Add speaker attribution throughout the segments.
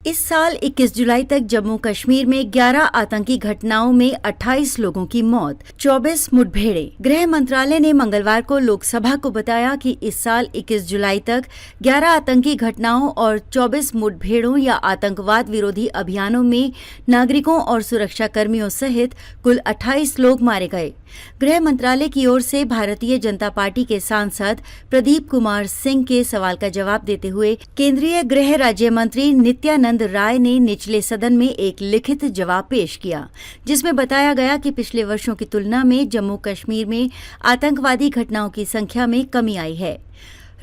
Speaker 1: इस साल 21 जुलाई तक जम्मू कश्मीर में 11 आतंकी घटनाओं में 28 लोगों की मौत, 24 मुठभेड़ें। गृह मंत्रालय ने मंगलवार को लोकसभा को बताया कि इस साल 21 जुलाई तक 11 आतंकी घटनाओं और 24 मुठभेड़ों या आतंकवाद विरोधी अभियानों में नागरिकों और सुरक्षा कर्मियों सहित कुल 28 लोग मारे गए। गृह मंत्रालय की ओर से भारतीय जनता पार्टी के सांसद प्रदीप कुमार सिंह के सवाल का जवाब देते हुए केंद्रीय गृह राज्य मंत्री नित्यानंद राय ने निचले सदन में एक लिखित जवाब पेश किया, जिसमें बताया गया कि पिछले वर्षों की तुलना में जम्मू कश्मीर में आतंकवादी घटनाओं की संख्या में कमी आई है।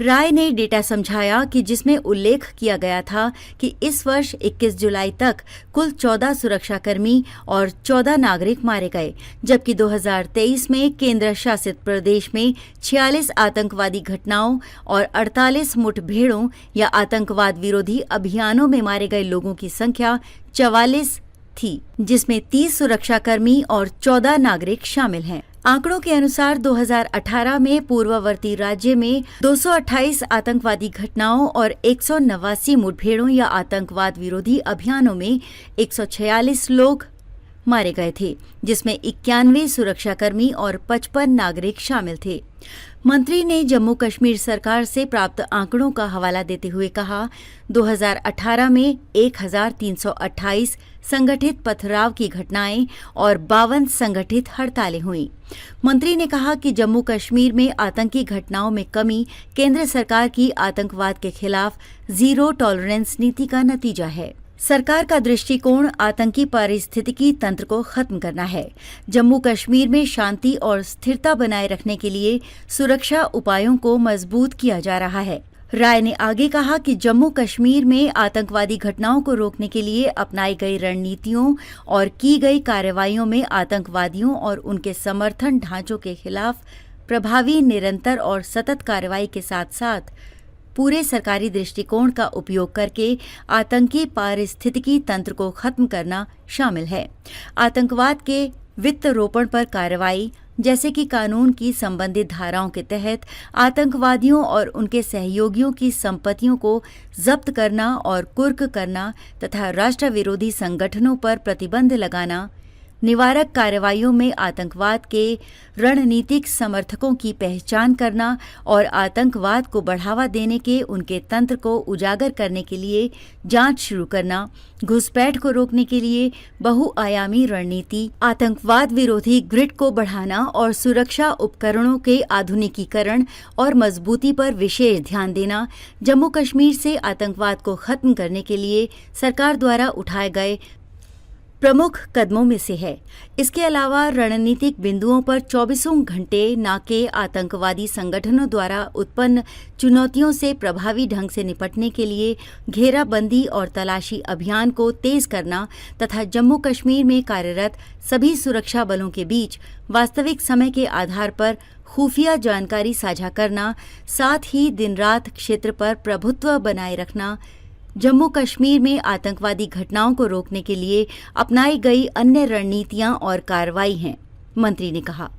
Speaker 1: राय ने डेटा समझाया कि जिसमें उल्लेख किया गया था कि इस वर्ष 21 जुलाई तक कुल 14 सुरक्षाकर्मी और 14 नागरिक मारे गए, जबकि 2023 में केंद्र शासित प्रदेश में 46 आतंकवादी घटनाओं और 48 मुठभेड़ों या आतंकवाद विरोधी अभियानों में मारे गए लोगों की संख्या 44 थी, जिसमें 30 सुरक्षाकर्मी और 14 नागरिक शामिल हैं। आंकड़ों के अनुसार 2018 में पूर्ववर्ती राज्य में 228 आतंकवादी घटनाओं और 189 मुठभेड़ों या आतंकवाद विरोधी अभियानों में 146 लोग मारे गए थे, जिसमें 91 सुरक्षाकर्मी और 55 नागरिक शामिल थे। मंत्री ने जम्मू कश्मीर सरकार से प्राप्त आंकड़ों का हवाला देते हुए कहा, 2018 में 1328 संगठित पथराव की घटनाएं और 52 संगठित हड़तालें हुई। मंत्री ने कहा कि जम्मू कश्मीर में आतंकी घटनाओं में कमी केंद्र सरकार की आतंकवाद के खिलाफ जीरो टॉलरेंस नीति का नतीजा है। सरकार का दृष्टिकोण आतंकी पारिस्थितिकी तंत्र को खत्म करना है। जम्मू कश्मीर में शांति और स्थिरता बनाए रखने के लिए सुरक्षा उपायों को मजबूत किया जा रहा है। राय ने आगे कहा कि जम्मू कश्मीर में आतंकवादी घटनाओं को रोकने के लिए अपनाई गई रणनीतियों और की गई कार्रवाइयों में आतंकवादियों और उनके समर्थन ढांचों के खिलाफ प्रभावी, निरंतर और सतत कार्रवाई के साथ साथ पूरे सरकारी दृष्टिकोण का उपयोग करके आतंकी पारिस्थितिकी तंत्र को खत्म करना शामिल है। आतंकवाद के वित्त रोपण पर कार्रवाई, जैसे कि कानून की संबंधित धाराओं के तहत आतंकवादियों और उनके सहयोगियों की संपत्तियों को जब्त करना और कुर्क करना तथा राष्ट्र विरोधी संगठनों पर प्रतिबंध लगाना, निवारक कार्रवाइयों में आतंकवाद के रणनीतिक समर्थकों की पहचान करना और आतंकवाद को बढ़ावा देने के उनके तंत्र को उजागर करने के लिए जांच शुरू करना, घुसपैठ को रोकने के लिए बहुआयामी रणनीति, आतंकवाद विरोधी ग्रिड को बढ़ाना और सुरक्षा उपकरणों के आधुनिकीकरण और मजबूती पर विशेष ध्यान देना जम्मू कश्मीर से आतंकवाद को खत्म करने के लिए सरकार द्वारा उठाए गए प्रमुख कदमों में से है। इसके अलावा रणनीतिक बिंदुओं पर 24 घंटे नाके आतंकवादी संगठनों द्वारा उत्पन्न चुनौतियों से प्रभावी ढंग से निपटने के लिए घेराबंदी और तलाशी अभियान को तेज करना तथा जम्मू कश्मीर में कार्यरत सभी सुरक्षा बलों के बीच वास्तविक समय के आधार पर खुफिया जानकारी साझा करना, साथ ही दिन रात क्षेत्र पर प्रभुत्व बनाए रखना जम्मू कश्मीर में आतंकवादी घटनाओं को रोकने के लिए अपनाई गई अन्य रणनीतियां और कार्रवाई हैं, मंत्री ने कहा।